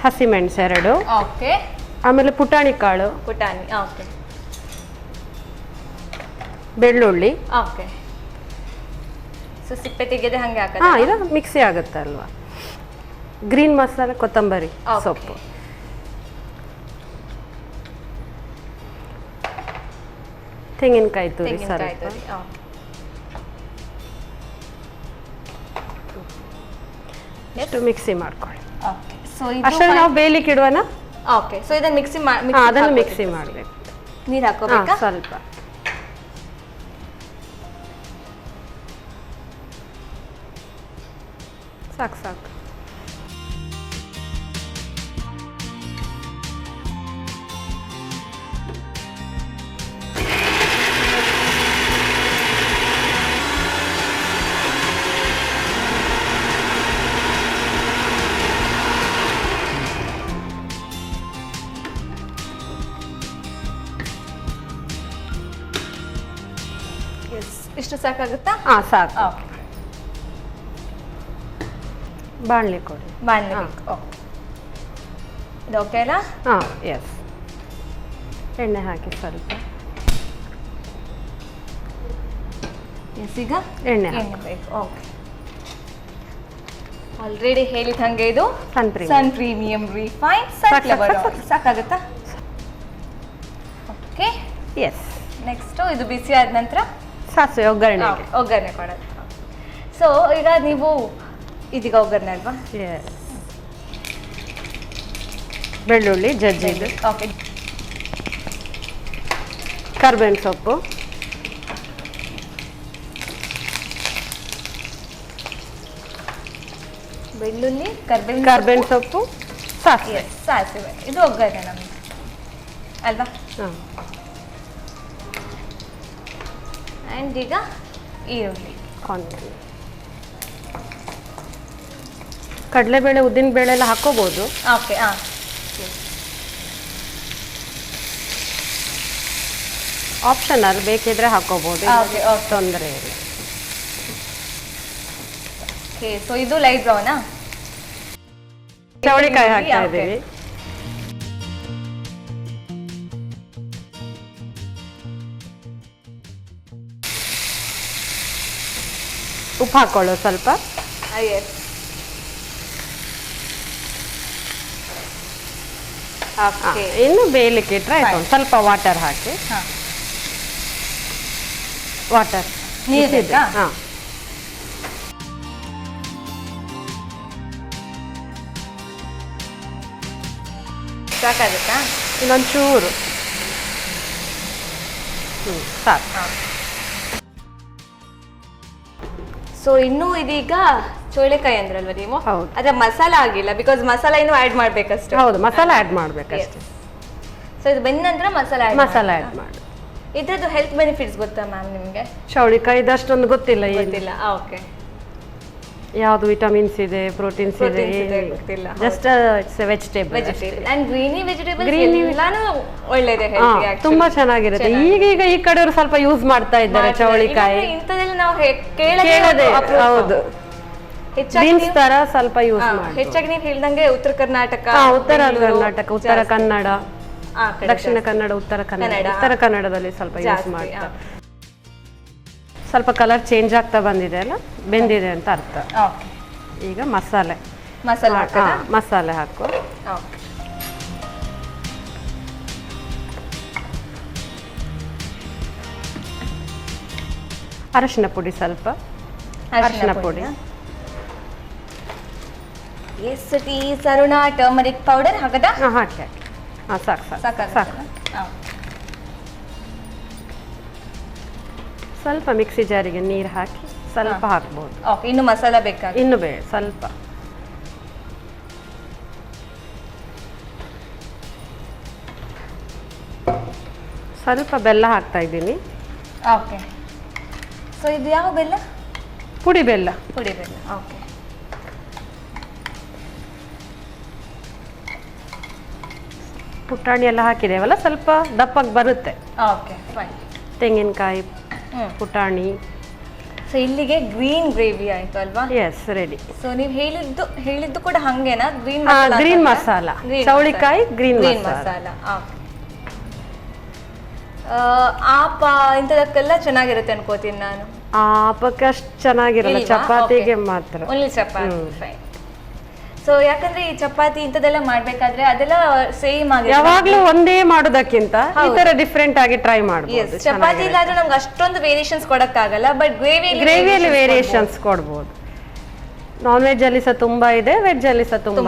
ಹಸಿ ಮೆಣಸು 2. ಓಕೆ. ಆಮೇಲೆ ಪುಟಾಣಿ ಕಾಳು. ಓಕೆ. ಬೆಳ್ಳುಳ್ಳಿ. ಓಕೆ. ಸೊ ಸಿಪ್ಪೆ ತೆಗೆದು ಹಂಗೆ ಹಾಕೋದು? ಇದು ಮಿಕ್ಸಿ ಆಗುತ್ತೆ ಅಲ್ವಾ. ಗ್ರೀನ್ ಮಸಾಲೆ, ಕೊತ್ತಂಬರಿ ಸೊಪ್ಪು. ತೆಂಗಿನಕಾಯಿ ತುರಿ ಸ್ವಲ್ಪ. ಎಷ್ಟು ಮಿಕ್ಸಿ ಮಾಡ್ಕೊಳ್ಳಿ. ಓಕೆ, ಸೊ ಅಷ್ಟರಲ್ಲಿ ನಾವು ಬೇಯಲಿಕ್ಕೆ ಇಡುವನ? ಓಕೆ, ಸೊ ಇದನ್ನ ಅದನ್ನು ಮಿಕ್ಸಿ ಮಾಡಬೇಕು. ನೀರು ಹಾಕೋಬೇಕಾ? ಸ್ವಲ್ಪ. ಸಾಕು. ಇಷ್ಟು ಸಾಕಾಗುತ್ತಾ? ಸಾಕು. ಬಾಣಲೆ ಕೊಡಿ. ಇದು ಓಕೆ ಅಲ್ಲ? ಎಸ್. ಎಣ್ಣೆ ಹಾಕಿ ಸ್ವಲ್ಪ. ಈಗ ಎಣ್ಣೆ ಬೇಕು. ಓಕೆ, ಆಲ್ರೆಡಿ ಹೇಳಿದ ಹಾಗೆ ಇದು Sun premium refined sunflower oil. ಸಾಕಾಗುತ್ತಾ? Okay, yes. ನೆಕ್ಸ್ಟ್ ಇದು ಬಿಸಿ ಆದ ನಂತರ ಸಾಸಿವೆ ಒಗ್ಗರಣೆ ಕೊಡೋದು. ಸೊ ಈಗ ನೀವು ಇದೀಗ ಒಗ್ಗರಣೆ ಅಲ್ವಾ? ಬೆಳ್ಳುಳ್ಳಿ ಜಜ್ಜಿದ್ದು. ಓಕೆ. ಕರ್ಬೇವಿನ ಸೊಪ್ಪು. ಬೆಳ್ಳುಳ್ಳಿ, ಕರ್ಬೇವಿನ ಸೊಪ್ಪು, ಸಾಸಿವೆ. ಇದು ಒಗ್ಗರಣೆ ನಮಗೆ. ಅಲ್ವಾ? ಹಾಂ. ಆ್ಯಂಡ್ ಈಗ ಈರುಳ್ಳಿ, ಆನಿಯನ್, ಕಡಲೆಬೇಳೆ, ಉದ್ದಿನಬೇಳೆ ಎಲ್ಲ ಹಾಕೋಬಹುದು. ಓಕೆ. ಹಾಂ, ಆಪ್ಷನಲ್, ಬೇಕಿದ್ರೆ ಹಾಕೋಬಹುದು, ಓಕೆ ಓಕೆ ತೊಂದರೆ ಇಲ್ಲ. ಓಕೆ. ಸೊ ಇದು ಲೈಟ್ ಬ್ರೌನಾ? ಚವಳಿಕಾಯಿ ಹಾಕ್ತಾ ಇದ್ದೀವಿ. ಉಪ್ಪು ಹಾಕೊಳ್ಳೋ ಸ್ವಲ್ಪ. ಎಸ್. ಓಕೆ. ಇನ್ನು ಬೇಯಲಿಕ್ಕೆ ಇಟ್ಟರೆ ಆಯ್ತು. ಸ್ವಲ್ಪ ವಾಟರ್ ಹಾಕಿ. ಹಾಂ, ವಾಟರ್ ನೀರು. ಹಾಂ. ಸಾಕಾಗುತ್ತಾ? ಇನ್ನೊಂಚೂರು. ಸಾಕು. ಸೊ ಇನ್ನು ಇದೀಗ ಚೋಳೆಕಾಯಿ ಅಂದ್ರಲ್ವ ನೀವು? ಹೌದು. ಅದ್ರ ಮಸಾಲ ಆಗಿಲ್ಲ, ಬಿಕಾಸ್ ಮಸಾಲ ಇನ್ನು ಆ್ಯಡ್ ಮಾಡ್ಬೇಕಷ್ಟೇ. ಹೌದು, ಮಸಾಲ ಆ್ಯಡ್ ಮಾಡ್ಬೇಕಷ್ಟೇ. ಸೊ ಇದು ಬೆಂದ ನಂತರ ಮಸಾಲ ಆ್ಯಡ್ ಮಾಡಿ. ಇದ್ರದ್ದು ಹೆಲ್ತ್ ಬೆನಿಫಿಟ್ಸ್ ಗೊತ್ತಾ ಮ್ಯಾಮ್ ನಿಮಗೆ? ಚೌಳಿಕಾಯಿ ಅಷ್ಟೊಂದು ಗೊತ್ತಿಲ್ಲ. ಗೊತ್ತಿಲ್ಲ. ಓಕೆ. ಯಾವುದು ವಿಟಮಿನ್ಸ್ ಇದೆ, ಪ್ರೋಟೀನ್ಸ್ ಇದೆ, ಗೊತ್ತಿಲ್ಲ. Just it's A vegetable. And ಗ್ರೀನಿ vegetables ಎಲ್ಲಾನು ಒಳ್ಳೆದೆ ಹೆಲ್ತ್ ಗೆ. ತುಂಬಾ ಚೆನ್ನಾಗಿರುತ್ತೆ. ಈಗೀಗ ಈ ಕಡೆಯವರು ಸ್ವಲ್ಪ ಯೂಸ್ ಮಾಡ್ತಾ ಇದ್ದಾರೆ ಚೌಳಿಕಾಯಿ. ಇಂಥದೆಲ್ಲ ನಾವು ಕೇಳದೆ. ಹೌದು, ಬೀನ್ಸ್ ತರ ಸ್ವಲ್ಪ ಯೂಸ್ ಮಾಡಿ. ಹೆಚ್ಚಾಗಿ ನೀವು ಹೇಳ್ದಂಗೆ ಉತ್ತರ ಕರ್ನಾಟಕ, ಉತ್ತರ ಕನ್ನಡ, ದಕ್ಷಿಣ ಕನ್ನಡ, ಉತ್ತರ ಕನ್ನಡದಲ್ಲಿ ಸ್ವಲ್ಪ ಯೂಸ್ ಮಾಡ್ತಾರೆ. ಸ್ವಲ್ಪ ಕಲರ್ ಚೇಂಜ್ ಆಗ್ತಾ ಬಂದಿದೆ ಅಲ್ಲ, ಬೆಂದಿದೆ ಅಂತ ಅರ್ಥ. ಈಗ ಮಸಾಲೆ ಹಾಕು. ಅರಶಿನ ಪುಡಿ ಸ್ವಲ್ಪ. ಅರಶಿನ ಪುಡಿ. ಎಷ್ಟು ಟೀಸ್ ಅರುಣ ಟರ್ಮರಿಕ್ ಪೌಡರ್ ಹಾಕದ? ಹಾಕಿ. ಸಾಕು. ಸ್ವಲ್ಪ ಮಿಕ್ಸಿ ಜಾರಿಗೆ ನೀರು ಹಾಕಿ ಸ್ವಲ್ಪ ಹಾಕ್ಬೋದು. ಓಕೆ. ಇನ್ನು ಮಸಾಲ ಬೇಕಾಗಿ? ಇನ್ನು ಬೇಡ, ಸ್ವಲ್ಪ. ಸ್ವಲ್ಪ ಬೆಲ್ಲ ಹಾಕ್ತಾ ಇದ್ದೀನಿ. ಓಕೆ. ಸೊ ಇದು ಯಾವ ಬೆಲ್ಲ? ಪುಡಿ ಬೆಲ್ಲ. ಓಕೆ. ಪುಟಾಣಿ ಎಲ್ಲ ಹಾಕಿದೇವಲ್ಲ, ಸ್ವಲ್ಪ ದಪ್ಪಗೆ ಬರುತ್ತೆ. Okay, fine. ತೆಂಗಿನಕಾಯಿ, ಪುಟಾಣಿ. ಸೊ ಇಲ್ಲಿಗೆ ಗ್ರೀನ್ ಗ್ರೇವಿ ಆಯ್ತು ಅಲ್ವಾ? S, ready. ಸೊ ನೀವು ಹೇಳಿದ್ದು ಕೂಡ ಹಂಗೇನಾ? ಗ್ರೀನ್ ಮಸಾಲ, ಚೌಳಿಕಾಯಿ ಗ್ರೀನ್ ಮಸಾಲ. ಆಪ ಇಂಥದಕ್ಕೆಲ್ಲ ಚೆನ್ನಾಗಿರುತ್ತೆ ಅನ್ಕೋತೀನಿ ನಾನು. ಆಪಕ್ಕೆ ಅಷ್ಟು ಚೆನ್ನಾಗಿರಲ್ಲ, ಚಪಾತಿಗೆ ಮಾತ್ರ. ಓನ್ಲಿ ಚಪಾತಿ. ಫೈನ್. ಸೊ ಯಾಕಂದ್ರೆ ಈ ಚಪಾತಿ ಇಂಥದೆಲ್ಲ ಮಾಡ್ಬೇಕಾದ್ರೆ ಅದೆಲ್ಲ ಸೇಮ್ ಆಗಿ ಯಾವಾಗ್ಲೂ ಒಂದೇ ಮಾಡೋದಕ್ಕಿಂತ ಈ ತರ ಡಿಫ್ರೆಂಟ್ ಆಗಿ ಟ್ರೈ ಮಾಡಬಹುದು. ಚಪಾತಿ ಇಲ್ಲಾದ್ರೂ ನಮ್ಗೆ ಅಷ್ಟೊಂದು ವೇರಿಯೇಷನ್ಸ್ ಕೊಡಕ್ಕಾಗಲ್ಲ, ಬಟ್ ಗ್ರೇವಿಯಲ್ಲಿ ವೇರಿಯೇಷನ್ಸ್ ಕೊಡ್ಬೋದು. ನಾನ್ ವೆಜ್ ಅಲ್ಲಿ ಸಹ ತುಂಬಾ ಇದೆ, ವೆಜ್ ಅಲ್ಲಿ ಸಹ ತುಂಬಾ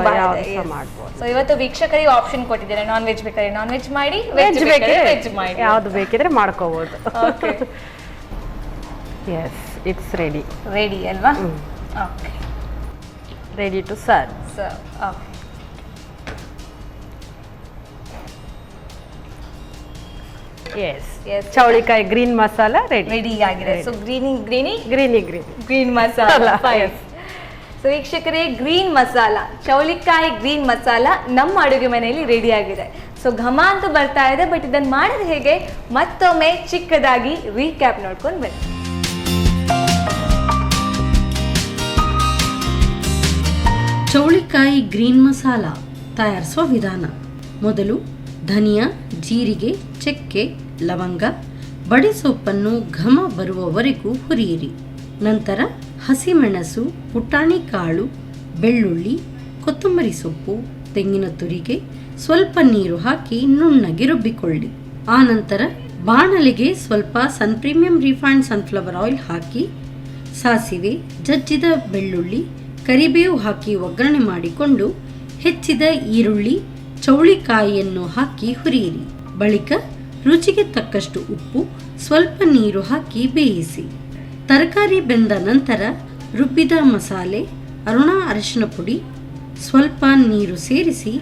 ಮಾಡಬಹುದು. ಸೊ ಇವತ್ತು ವೀಕ್ಷಕರಿಗೆ ಆಪ್ಷನ್ ಕೊಟ್ಟಿದ್ದಾರೆ, ನಾನ್ ವೆಜ್ ಬೇಕಾದ್ರೆ ನಾನ್ ವೆಜ್ ಮಾಡಿ, ವೆಜ್ ಬೇಕಾದ್ರೆ ವೆಜ್ ಮಾಡಿ, ಯಾವ್ದು ಬೇಕಿದ್ರೆ ಮಾಡ್ಕೋಬಹುದು. Yes, it's ready. ರೆಡಿ ಅಲ್ವಾ? Okay, ready to serve. Okay. Yes, ಚೌಳಿಕಾಯಿ ಗ್ರೀನ್ ಮಸಾಲ ರೆಡಿ ಆಗಿದೆ. So green masala. ಸೊ ವೀಕ್ಷಕರೇ, ಗ್ರೀನ್ ಮಸಾಲ, ಚೌಳಿಕಾಯಿ ಗ್ರೀನ್ ಮಸಾಲ ನಮ್ಮ ಅಡುಗೆ ಮನೆಯಲ್ಲಿ ರೆಡಿ ಆಗಿದೆ. ಸೊ ಘಮ ಅಂತೂ ಬರ್ತಾ ಇದೆ, ಬಟ್ ಇದನ್ನು ಮಾಡೋದು ಹೇಗೆ ಮತ್ತೊಮ್ಮೆ ಚಿಕ್ಕದಾಗಿ ರೀಕ್ಯಾಪ್ ನೋಡ್ಕೊಂಡು ಬನ್ನಿ. ಚೌಳಿಕಾಯಿ ಗ್ರೀನ್ ಮಸಾಲ ತಯಾರಿಸುವ ವಿಧಾನ. ಮೊದಲು ಧನಿಯಾ, ಜೀರಿಗೆ, ಚಕ್ಕೆ, ಲವಂಗ, ಬಡಿಸೊಪ್ಪನ್ನು ಘಮ ಬರುವವರೆಗೂ ಹುರಿಯಿರಿ. ನಂತರ ಹಸಿಮೆಣಸು, ಪುಟಾಣಿ ಕಾಳು, ಬೆಳ್ಳುಳ್ಳಿ, ಕೊತ್ತಂಬರಿ ಸೊಪ್ಪು, ತೆಂಗಿನ ತುರಿಗೆ, ಸ್ವಲ್ಪ ನೀರು ಹಾಕಿ ನುಣ್ಣಗೆ ರುಬ್ಬಿಕೊಳ್ಳಿ. ಆನಂತರ ಬಾಣಲೆಗೆ ಸ್ವಲ್ಪ ಸನ್ ಪ್ರೀಮಿಯಂ ರಿಫೈನ್ಡ್ ಸನ್ಫ್ಲವರ್ ಆಯಿಲ್ ಹಾಕಿ ಸಾಸಿವೆ, ಜಜ್ಜಿದ ಬೆಳ್ಳುಳ್ಳಿ, ಕರಿಬೇವು ಹಾಕಿ ಒಗ್ಗರಣೆ ಮಾಡಿಕೊಂಡು ಹೆಚ್ಚಿದ ಈರುಳ್ಳಿ, ಚೌಳಿಕಾಯಿಯನ್ನು ಹಾಕಿ ಹುರಿಯಿರಿ. ಬಳಿಕ ರುಚಿಗೆ ತಕ್ಕಷ್ಟು ಉಪ್ಪು, ಸ್ವಲ್ಪ ನೀರು ಹಾಕಿ ಬೇಯಿಸಿ. ತರಕಾರಿ ಬೆಂದ ನಂತರ ರುಬ್ಬಿದ ಮಸಾಲೆ, ಅರಿಶಿನ ಪುಡಿ, ಸ್ವಲ್ಪ ನೀರು ಸೇರಿಸಿ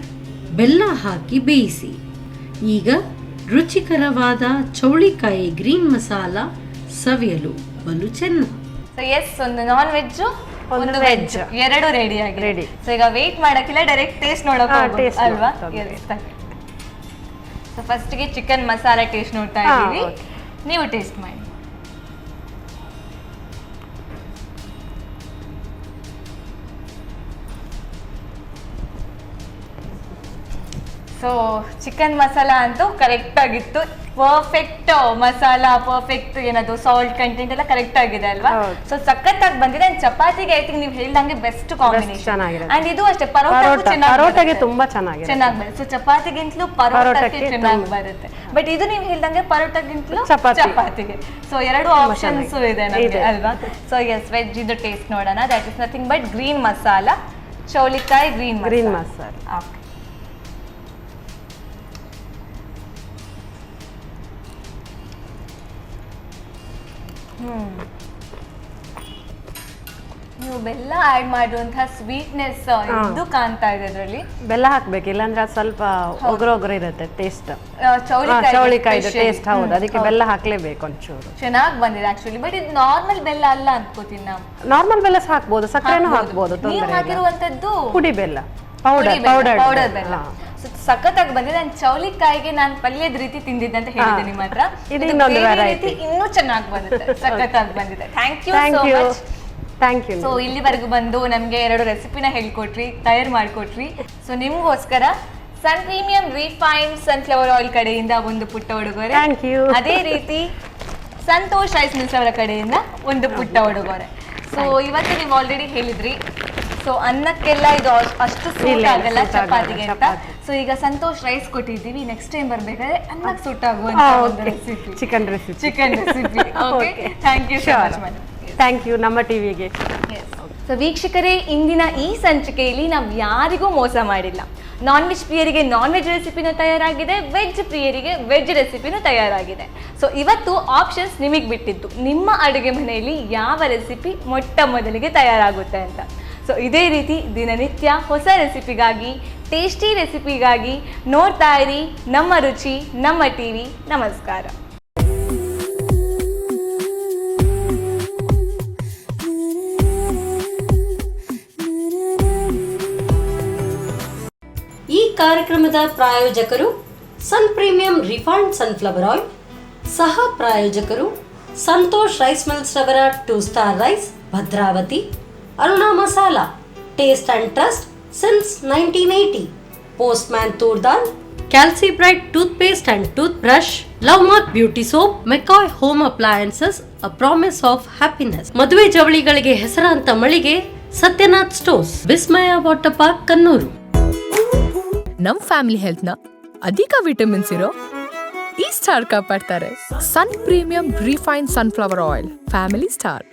ಬೆಲ್ಲ ಹಾಕಿ ಬೇಯಿಸಿ. ಈಗ ರುಚಿಕರವಾದ ಚೌಳಿಕಾಯಿ ಗ್ರೀನ್ ಮಸಾಲ ಸವಿಯಲು ಬಲು ಚೆನ್ನ. ಸೊ ಎಸ್, ಒಂದು ನಾನ್ ವೆಜ್ ಒಂದು ವೆಜ್ ಎರಡು ರೆಡಿ ಆಗಿ ರೆಡಿ. ಸೊ ಈಗ ವೇಟ್ ಮಾಡಕ್ಕಿಲ್ಲ, ಡೈರೆಕ್ಟ್ ಟೇಸ್ಟ್ ನೋಡಕ್ taste ಅಲ್ವಾ? ನೋಡ್ತಾ ಸೊ ಫಸ್ಟ್ಗೆ ಚಿಕನ್ ಮಸಾಲ ಟೇಸ್ಟ್ ನೋಡ್ತಾ ಇದ್ದೀವಿ, ನೀವು ಟೇಸ್ಟ್ ಮಾಡಿ. ಸೊ ಚಿಕನ್ ಮಸಾಲ ಅಂತೂ ಕರೆಕ್ಟ್ ಆಗಿತ್ತು, ಪರ್ಫೆಕ್ಟ್ ಮಸಾಲ, ಪರ್ಫೆಕ್ಟ್ ಏನದು ಸಾಲ್ಟ್ ಕಂಟೆಂಟ್ ಎಲ್ಲ ಕರೆಕ್ಟ್ ಆಗಿದೆ ಅಲ್ವಾ? ಸೊ ಸಖತ್ತಾಗಿ ಬಂದಿದೆ. ಅಂಡ್ ಚಪಾತಿಗೆ ಐ ಥಿಂಕ್ ನೀವು ಹೇಳ್ದಂಗೆ ಬೆಸ್ಟ್ ಕಾಂಬಿನೇಷನ್. ಅಂಡ್ ಇದು ಅಷ್ಟೇ ಪರೋಟಗೆ ತುಂಬಾ ಚೆನ್ನಾಗಿ ಬರುತ್ತೆ. ಸೊ ಚಪಾತಿಗಿಂತಲೂ ಪರೋಟಕ್ಕೆ ಚೆನ್ನಾಗಿ ಬರುತ್ತೆ. ಬಟ್ ಇದು ನೀವು ಹೇಳ್ದಂಗೆ ಪರೋಟಗಿಂತಲೂ ಚಪಾತಿಗೆ. ಸೊ ಎರಡು ಆಪ್ಷನ್ಸ್ ಇದೆ ನಮಗೆ ಅಲ್ವಾ? ಸೊ ಎಸ್, ವೆಜ್ ಇದು ಟೇಸ್ಟ್ ನೋಡೋಣ. That is nothing but green masala, ಚೌಳಿಕಾಯಿ ಗ್ರೀನ್ ಮಸಾಲ. ಓಕೆ, ನೀವು ಬೆಲ್ಲ ಆಡ್ ಮಾಡುವಂತಹ ಸ್ವೀಟ್ನೆಸ್ ಇದು ಕಾಣ್ತಾ ಇದೆ ಇದರಲ್ಲಿ. ಬೆಲ್ಲ ಹಾಕ್ಬೇಕು, ಇಲ್ಲಾಂದ್ರೆ ಸ್ವಲ್ಪ ಒಗ್ರ ಇರುತ್ತೆ ಟೇಸ್ಟ್. ಚೌಳಿಕಾಯಿ ಟೇಸ್ಟ್ ಹೌದು, ಅದಕ್ಕೆ ಬೆಲ್ಲ ಹಾಕ್ಲೇಬೇಕು ಒಂಚೂರು. ಚೆನ್ನಾಗಿ ಬಂದಿದೆ ಆಕ್ಚುಲಿ. ಬಟ್ ಇದು ನಾರ್ಮಲ್ ಬೆಲ್ಲ ಅಲ್ಲ ಅನ್ಕೋತೀನಿ ನಾವು. ನಾರ್ಮಲ್ ಬೆಲ್ಲ ಹಾಕ್ಬೋದು, ಸಕ್ಕರೆನೂ ಹಾಕ್ಬೋದು, ನೀವು ಹಾಕಿರುವಂತದ್ದು ಪುಡಿ ಬೆಲ್ಲ, ಪೌಡರ್ ಬೆಲ್ಲ. ಸಖತ್ತಾಗಿ ಬಂದಿದೆ. ನಾನು ಚೌಳಿಕಾಯಿಗೆ ನಾನು ಪಲ್ಯದ ರೀತಿ ತಿಂದಿದ್ದೆ ಅಂತ ಹೇಳಿದ್ದೆ ನಿಮ್ಮ ಹತ್ರ. ಇದು ಇನ್ನೊಂದು ವೆರೈಟಿ, ಇನ್ನೂ ಚೆನ್ನಾಗಿ ಬಂದಿದೆ, ಸಖತ್ತಾಗಿ ಬಂದಿದೆ. Thank you so much. Thank you. So ಇಲ್ಲಿವರೆಗೂ ಬಂದು ನಮಗೆ 2 ರೆಸಿಪಿನ ಹೇಳ್ಕೊಟ್ರಿ, ತಯಾರು ಮಾಡಿಕೊಟ್ರಿ. ಸೊ ನಿಮ್ಗೋಸ್ಕರ sun premium refined sunflower oil ಕಡೆಯಿಂದ ಒಂದು ಪುಟ್ಟ ಉಡುಗೊರೆ. Thank you. ಅದೇ ರೀತಿ ಸಂತೋಷ್ ರೈಸ್ ಮಿಲ್ಸ್ ಅವರ ಕಡೆಯಿಂದ ಒಂದು ಪುಟ್ಟ ಉಡುಗೊರೆ. ಸೊ ಇವತ್ತು ನೀವು ಆಲ್ರೆಡಿ ಹೇಳಿದ್ರಿ, ಸೊ ಅನ್ನಕ್ಕೆಲ್ಲ ಇದು ಅಷ್ಟು ಸೂಟ್ ಆಗಲ್ಲ ಚಪಾತಿಗೆ ಅಂತ. ಸೊ ಈಗ ಸಂತೋಷ್ ರೈಸ್ ಕೊಟ್ಟಿದ್ದೀವಿ, ನೆಕ್ಸ್ಟ್ ಟೈಮ್ ಬರ್ಬೇಕಾದ್ರೆ ಅನ್ನಕ್ಕೆ ಸೂಟ್ ಆಗುವಂತ ಒಂದು recipe, chicken recipe. Okay, thank you so much madam. Thank you ನಮ್ಮ ಟಿವಿಗೆ. ಸೊ ವೀಕ್ಷಕರೇ, ಇಂದಿನ ಈ ಸಂಚಿಕೆಯಲ್ಲಿ ನಾವು ಯಾರಿಗೂ ಮೋಸ ಮಾಡಿಲ್ಲ. ನಾನ್ ವೆಜ್ ಪ್ರಿಯರಿಗೆ ನಾನ್ ವೆಜ್ ರೆಸಿಪಿನೂ ತಯಾರಾಗಿದೆ, ವೆಜ್ ಪ್ರಿಯರಿಗೆ ವೆಜ್ ರೆಸಿಪಿನೂ ತಯಾರಾಗಿದೆ. ಸೊ ಇವತ್ತು ಆಪ್ಷನ್ಸ್ ನಿಮಗೆ ಬಿಟ್ಟಿದ್ದು, ನಿಮ್ಮ ಅಡುಗೆ ಮನೆಯಲ್ಲಿ ಯಾವ ರೆಸಿಪಿ ಮೊಟ್ಟ ಮೊದಲಿಗೆ ತಯಾರಾಗುತ್ತೆ ಅಂತ. ಸೊ ಇದೇ ರೀತಿ ದಿನನಿತ್ಯ ಹೊಸ ರೆಸಿಪಿಗಾಗಿ, ಟೇಸ್ಟಿ ರೆಸಿಪಿಗಾಗಿ ನೋಡ್ತಾ ಇರಿ ನಮ್ಮ ರುಚಿ, ನಮ್ಮ ಟಿವಿ. ನಮಸ್ಕಾರ. ಈ ಕಾರ್ಯಕ್ರಮದ ಪ್ರಾಯೋಜಕರು Sun premium refined sunflower oil, ಸಹ ಪ್ರಾಯೋಜಕರು ಸಂತೋಷ್ ರೈಸ್ ಮಿಲ್ಸ್ ರವರ 2 Star Rice Bhadravati, Aruna Masala taste and trust since 1980, Postman toor dal, Calci Bright toothpaste and toothbrush, Love Mark beauty soap, McCoy home appliances, a promise of happiness, ಮದುವೆ ಜವಳಿಗಳಿಗೆ ಹೆಸರಾಂತ ಮಳಿಗೆ Satyanath Stores, Vismaya water park Kannur. ನಮ್ family health ನ ಅಧಿಕ vitamins ಇರೋ ಈ star ಕಾಪಾಡ್ತಾರೆ. Sun premium refined sunflower oil, family star.